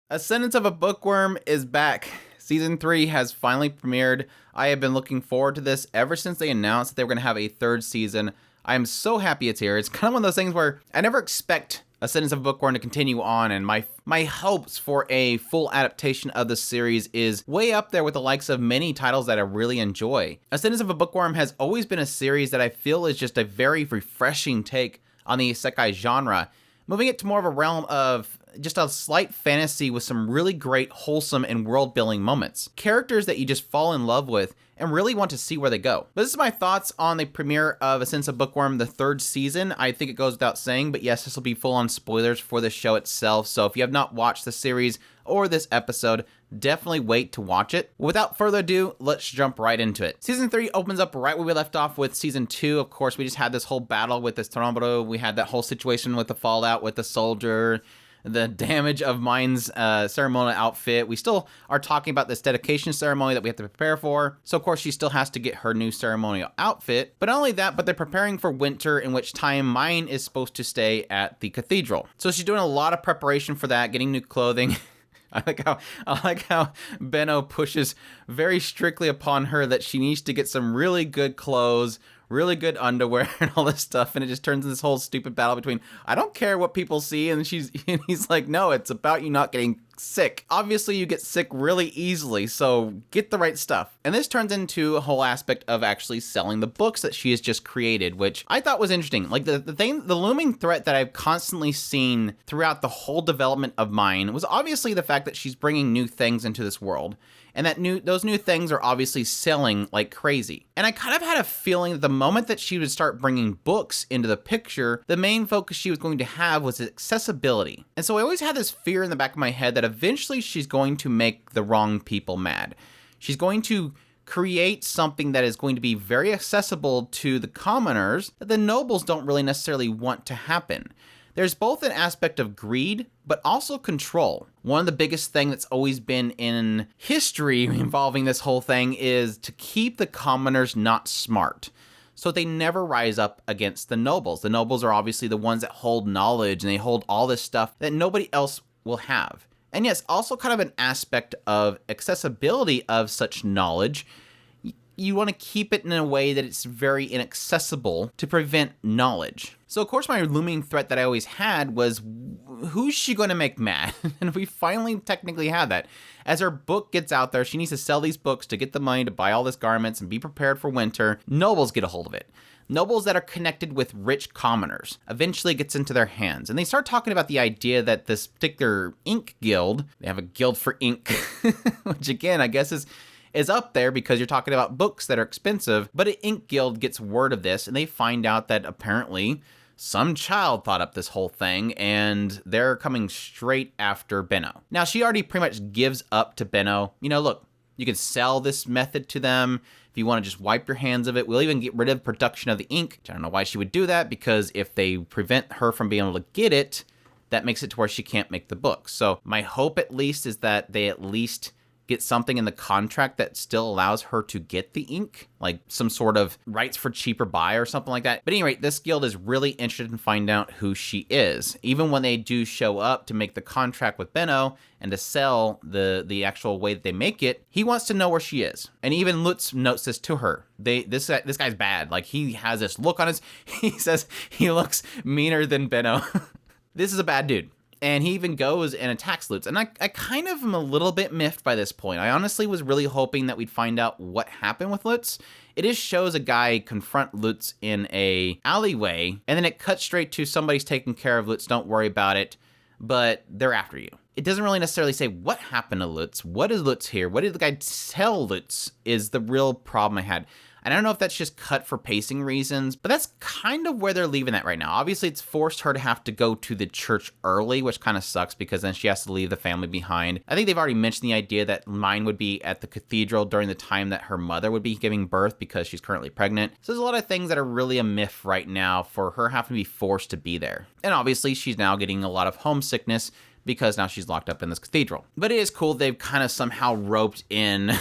Ascendance of a Bookworm is back. Season 3 has finally premiered. I have been looking forward to this ever since they announced that they were going to have a third season. I am so happy it's here. It's kind of one of those things where I never expect Ascendance of a Bookworm to continue on, and my hopes for a full adaptation of the series is way up there with the likes of many titles that I really enjoy. Ascendance of a Bookworm has always been a series that I feel is just a very refreshing take on the isekai genre, moving it to more of a realm of just a slight fantasy with some really great, wholesome, and world-building moments. Characters that you just fall in love with and really want to see where they go. But this is my thoughts on the premiere of Ascendance of Bookworm, the third season. I think it goes without saying, but yes, this will be full-on spoilers for the show itself, so if you have not watched the series or this episode, definitely wait to watch it. Without further ado, let's jump right into it. Season 3 opens up right where we left off with Season 2. Of course, we just had this whole battle with this Toromboro. We had that whole situation with the fallout with the soldier, the damage of Mine's ceremonial outfit. We still are talking about this dedication ceremony that we have to prepare for. So, of course, she still has to get her new ceremonial outfit. But not only that, but they're preparing for winter, in which time Mine is supposed to stay at the cathedral. So she's doing a lot of preparation for that, getting new clothing. I like how Benno pushes very strictly upon her that she needs to get some really good clothes, really good underwear, and all this stuff, and it just turns into this whole stupid battle between, I don't care what people see, and he's like, no, it's about you not getting sick. Obviously, you get sick really easily, so get the right stuff. And this turns into a whole aspect of actually selling the books that she has just created, which I thought was interesting. Like the looming threat that I've constantly seen throughout the whole development of Mine was obviously the fact that she's bringing new things into this world, and that those new things are obviously selling like crazy. And I kind of had a feeling that the moment that she would start bringing books into the picture, the main focus she was going to have was accessibility. And so I always had this fear in the back of my head that eventually she's going to make the wrong people mad. She's going to create something that is going to be very accessible to the commoners that the nobles don't really necessarily want to happen. There's both an aspect of greed, but also control. One of the biggest things that's always been in history involving this whole thing is to keep the commoners not smart, so they never rise up against the nobles. The nobles are obviously the ones that hold knowledge, and they hold all this stuff that nobody else will have. And yes, also kind of an aspect of accessibility of such knowledge. You want to keep it in a way that it's very inaccessible to prevent knowledge. So of course my looming threat that I always had was, who's she going to make mad? And we finally technically have that. As her book gets out there, she needs to sell these books to get the money to buy all these garments and be prepared for winter. Nobles get a hold of it. Nobles that are connected with rich commoners eventually gets into their hands. And they start talking about the idea that this particular ink guild, they have a guild for ink, which again, I guess is up there because you're talking about books that are expensive, but an ink guild gets word of this and they find out that apparently some child thought up this whole thing and they're coming straight after Benno. Now, she already pretty much gives up to Benno. You know, look, you can sell this method to them. If you want to just wipe your hands of it, we'll even get rid of production of the ink. I don't know why she would do that, because if they prevent her from being able to get it, that makes it to where she can't make the book. So my hope at least is that they at least get something in the contract that still allows her to get the ink, like some sort of rights for cheaper buy or something like that. But anyway, this guild is really interested in finding out who she is. Even when they do show up to make the contract with Benno and to sell the actual way that they make it, he wants to know where she is. And even Lutz notes this to her. This guy's bad. Like, he has this look on he says he looks meaner than Benno. This is a bad dude. And he even goes and attacks Lutz. And I kind of am a little bit miffed by this point. I honestly was really hoping that we'd find out what happened with Lutz. It just shows a guy confront Lutz in a alleyway, and then it cuts straight to somebody's taking care of Lutz, don't worry about it, but they're after you. It doesn't really necessarily say what happened to Lutz. What is Lutz here? What did the guy tell Lutz is the real problem I had. And I don't know if that's just cut for pacing reasons, but that's kind of where they're leaving that right now. Obviously, it's forced her to have to go to the church early, which kind of sucks because then she has to leave the family behind. I think they've already mentioned the idea that Mine would be at the cathedral during the time that her mother would be giving birth because she's currently pregnant. So there's a lot of things that are really a myth right now for her having to be forced to be there. And obviously, she's now getting a lot of homesickness because now she's locked up in this cathedral. But it is cool they've kind of somehow roped in,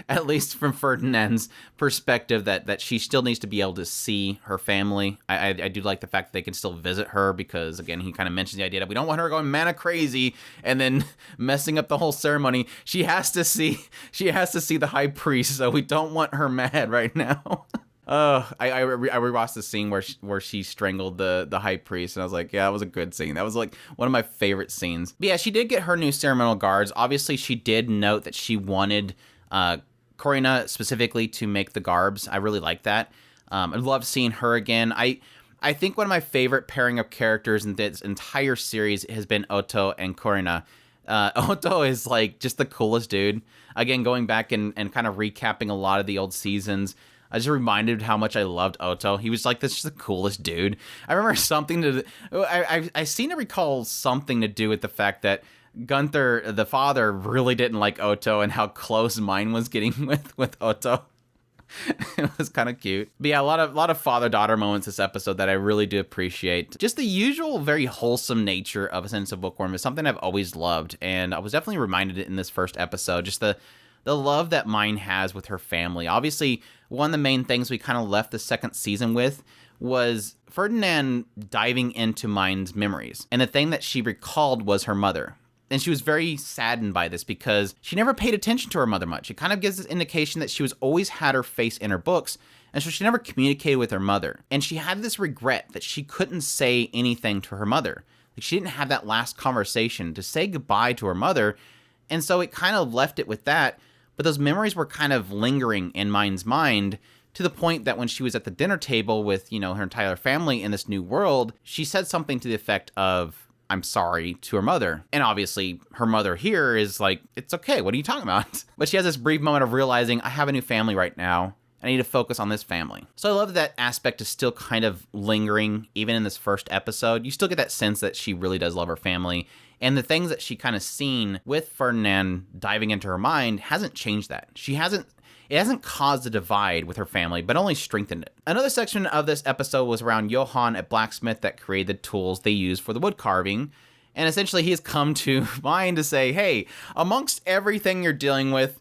at least from Ferdinand's perspective, that she still needs to be able to see her family. I do like the fact that they can still visit her because, again, he kind of mentions the idea that we don't want her going mana crazy and then messing up the whole ceremony. She has to see the high priest, so we don't want her mad right now. I rewatched the scene where she strangled the high priest, and I was like, yeah, that was a good scene. That was like one of my favorite scenes. But yeah, she did get her new ceremonial guards. Obviously, she did note that she wanted Corina specifically to make the garbs. I really like that. I love seeing her again. I think one of my favorite pairing of characters in this entire series has been Otto and Corina. Otto is like just the coolest dude. Again, going back and kind of recapping a lot of the old seasons, I just reminded how much I loved Otto. He was like this, just the coolest dude. I remember I seem to recall something to do with the fact that Gunther, the father, really didn't like Otto and how close mine was getting with Otto. It was kind of cute. But yeah, a lot of father-daughter moments this episode that I really do appreciate. Just the usual very wholesome nature of Ascendance of Bookworm is something I've always loved, and I was definitely reminded in this first episode. Just the love that Mine has with her family. Obviously, one of the main things we kind of left the second season with was Ferdinand diving into Mine's memories. And the thing that she recalled was her mother. And she was very saddened by this because she never paid attention to her mother much. It kind of gives this indication that she was always had her face in her books, and so she never communicated with her mother. And she had this regret that she couldn't say anything to her mother. Like, she didn't have that last conversation to say goodbye to her mother, and so it kind of left it with that. But those memories were kind of lingering in Mine's mind to the point that when she was at the dinner table with, her entire family in this new world, she said something to the effect of, "I'm sorry," to her mother. And obviously her mother here is like, it's okay, what are you talking about? But she has this brief moment of realizing, I have a new family right now. I need to focus on this family. So I love that aspect is still kind of lingering, even in this first episode. You still get that sense that she really does love her family. And the things that she kind of seen with Ferdinand diving into her mind hasn't changed that. It hasn't caused a divide with her family, but only strengthened it. Another section of this episode was around Johann at Blacksmith that created the tools they use for the wood carving. And essentially he has come to mind to say, hey, amongst everything you're dealing with,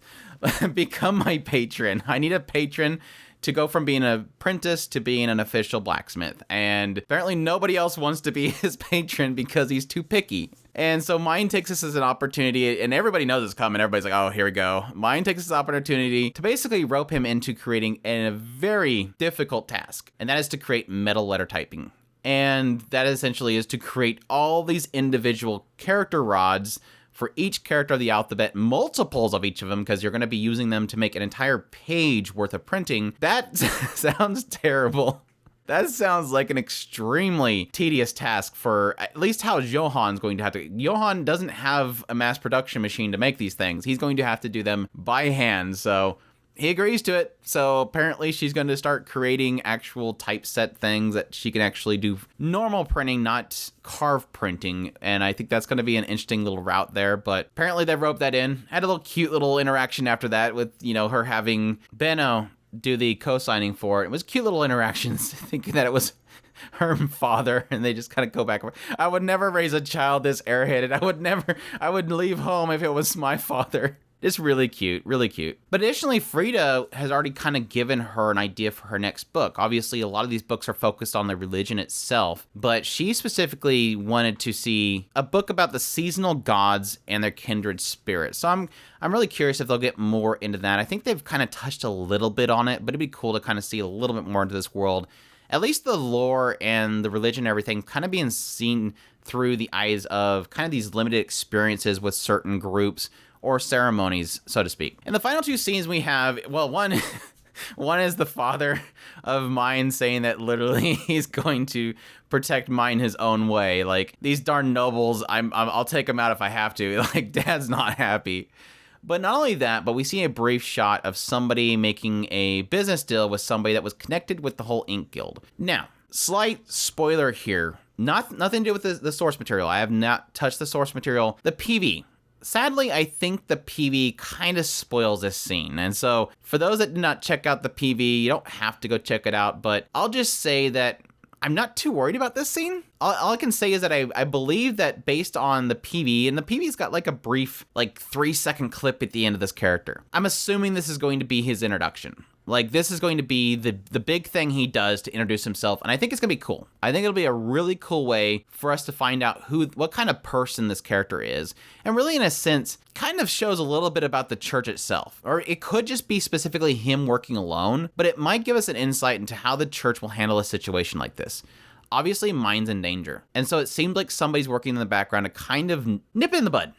become my patron. I need a patron to go from being an apprentice to being an official blacksmith. And apparently nobody else wants to be his patron because he's too picky. And so Mine takes this as an opportunity, and everybody knows it's coming. Everybody's like, oh, here we go. Mine takes this opportunity to basically rope him into creating a very difficult task, and that is to create metal letter typing. And that essentially is to create all these individual character rods for each character of the alphabet, multiples of each of them, because you're going to be using them to make an entire page worth of printing. That sounds terrible. That sounds like an extremely tedious task for at least how Johann's going to have to. Johann doesn't have a mass production machine to make these things. He's going to have to do them by hand, so he agrees to it. So apparently she's going to start creating actual typeset things that she can actually do normal printing, not carve printing. And I think that's going to be an interesting little route there. But apparently they roped that in. Had a little cute little interaction after that with, her having Benno do the co-signing for it. It was cute little interactions, thinking that it was her father, and they just kind of go back. I would never raise a child this airheaded. I would leave home if it was my father. Just really cute, really cute. But additionally, Frida has already kind of given her an idea for her next book. Obviously, a lot of these books are focused on the religion itself, but she specifically wanted to see a book about the seasonal gods and their kindred spirits. So I'm really curious if they'll get more into that. I think they've kind of touched a little bit on it, but it'd be cool to kind of see a little bit more into this world. At least the lore and the religion and everything kind of being seen through the eyes of kind of these limited experiences with certain groups or ceremonies, so to speak. And the final two scenes we have, well, one is the father of Mine saying that literally he's going to protect Mine his own way. Like, these darn nobles, I'll take them out if I have to. Like, Dad's not happy. But not only that, but we see a brief shot of somebody making a business deal with somebody that was connected with the whole Ink Guild. Now, slight spoiler here. Nothing to do with the source material. I have not touched the source material. The PV. Sadly, I think the PV kind of spoils this scene. And so for those that did not check out the PV, you don't have to go check it out. But I'll just say that I'm not too worried about this scene. All I can say is that I believe that based on the PV, and the PV's got like a brief, like 3-second clip at the end of this character. I'm assuming this is going to be his introduction. Like, this is going to be the big thing he does to introduce himself, and I think it's going to be cool. I think it'll be a really cool way for us to find out what kind of person this character is, and really, in a sense, kind of shows a little bit about the church itself. Or it could just be specifically him working alone, but it might give us an insight into how the church will handle a situation like this. Obviously, mine's in danger, and so it seemed like somebody's working in the background to kind of nip it in the bud.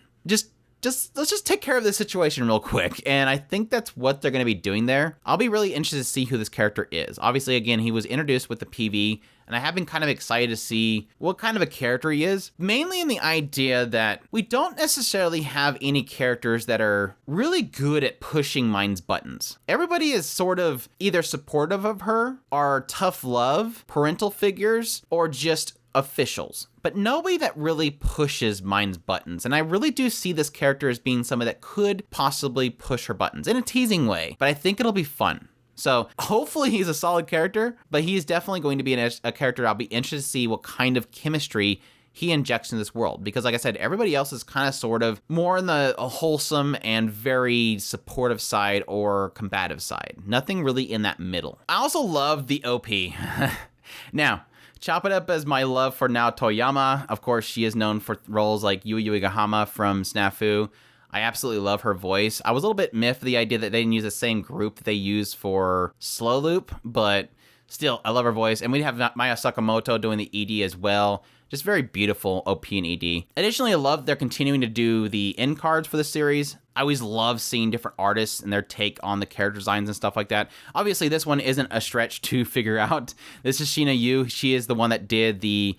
Let's just take care of this situation real quick. And I think that's what they're going to be doing there. I'll be really interested to see who this character is. Obviously, again, he was introduced with the PV, and I have been kind of excited to see what kind of a character he is. Mainly in the idea that we don't necessarily have any characters that are really good at pushing Mind's buttons. Everybody is sort of either supportive of her, are tough love, parental figures, or just officials, but nobody that really pushes Mind's buttons. And I really do see this character as being somebody that could possibly push her buttons in a teasing way, but I think it'll be fun. So hopefully he's a solid character, but he's definitely going to be a character I'll be interested to see what kind of chemistry he injects in this world. Because like I said, everybody else is kind of sort of more in the wholesome and very supportive side or combative side. Nothing really in that middle. I also love the OP. Now, chop it up as my love for Nao Toyama. Of course, she is known for roles like Yui Yuigahama from Snafu. I absolutely love her voice. I was a little bit miffed the idea that they didn't use the same group that they used for Slow Loop, but still, I love her voice. And we have Maya Sakamoto doing the ED as well. Just very beautiful OP and ED. Additionally, I love they're continuing to do the end cards for the series. I always love seeing different artists and their take on the character designs and stuff like that. Obviously, this one isn't a stretch to figure out. This is Sheena Yu. She is the one that did the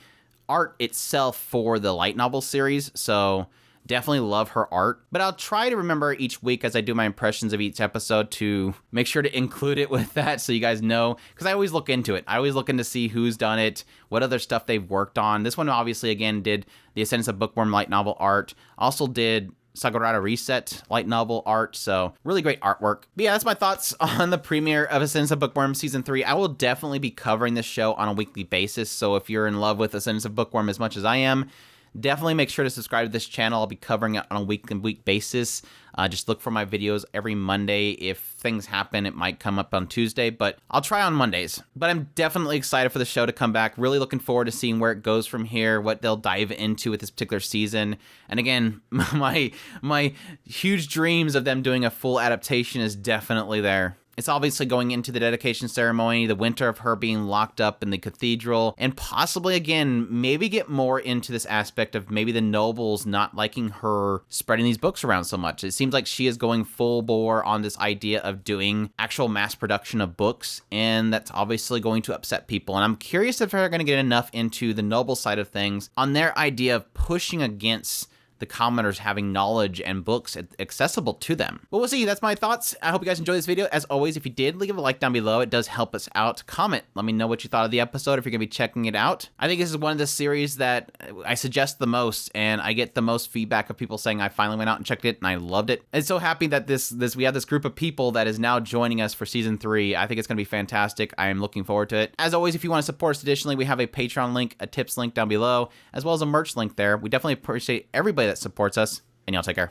art itself for the light novel series, so definitely love her art. But I'll try to remember each week as I do my impressions of each episode to make sure to include it with that so you guys know, because I always look into it. I always look in to see who's done it, what other stuff they've worked on. This one obviously, again, did the Ascendance of Bookworm light novel art. Also did Sakurada Reset light novel art, so really great artwork. But yeah, that's my thoughts on the premiere of Ascendance of Bookworm Season 3. I will definitely be covering this show on a weekly basis, so if you're in love with Ascendance of Bookworm as much as I am, definitely make sure to subscribe to this channel. I'll be covering it on a week basis. Just look for my videos every Monday. If things happen, it might come up on Tuesday, but I'll try on Mondays. But I'm definitely excited for the show to come back. Really looking forward to seeing where it goes from here, what they'll dive into with this particular season. And again, my huge dreams of them doing a full adaptation is definitely there. It's obviously going into the dedication ceremony, the winter of her being locked up in the cathedral, and possibly, again, maybe get more into this aspect of maybe the nobles not liking her spreading these books around so much. It seems like she is going full bore on this idea of doing actual mass production of books, and that's obviously going to upset people. And I'm curious if they're going to get enough into the noble side of things on their idea of pushing against the commoners having knowledge and books accessible to them. But we'll see. That's my thoughts. I hope you guys enjoyed this video. As always, if you did, leave a like down below. It does help us out. Comment. Let me know what you thought of the episode if you're going to be checking it out. I think this is one of the series that I suggest the most, and I get the most feedback of people saying I finally went out and checked it, and I loved it. I'm so happy that we have this group of people that is now joining us for Season 3. I think it's going to be fantastic. I am looking forward to it. As always, if you want to support us additionally, we have a Patreon link, a tips link down below, as well as a merch link there. We definitely appreciate everybody that supports us, and y'all take care.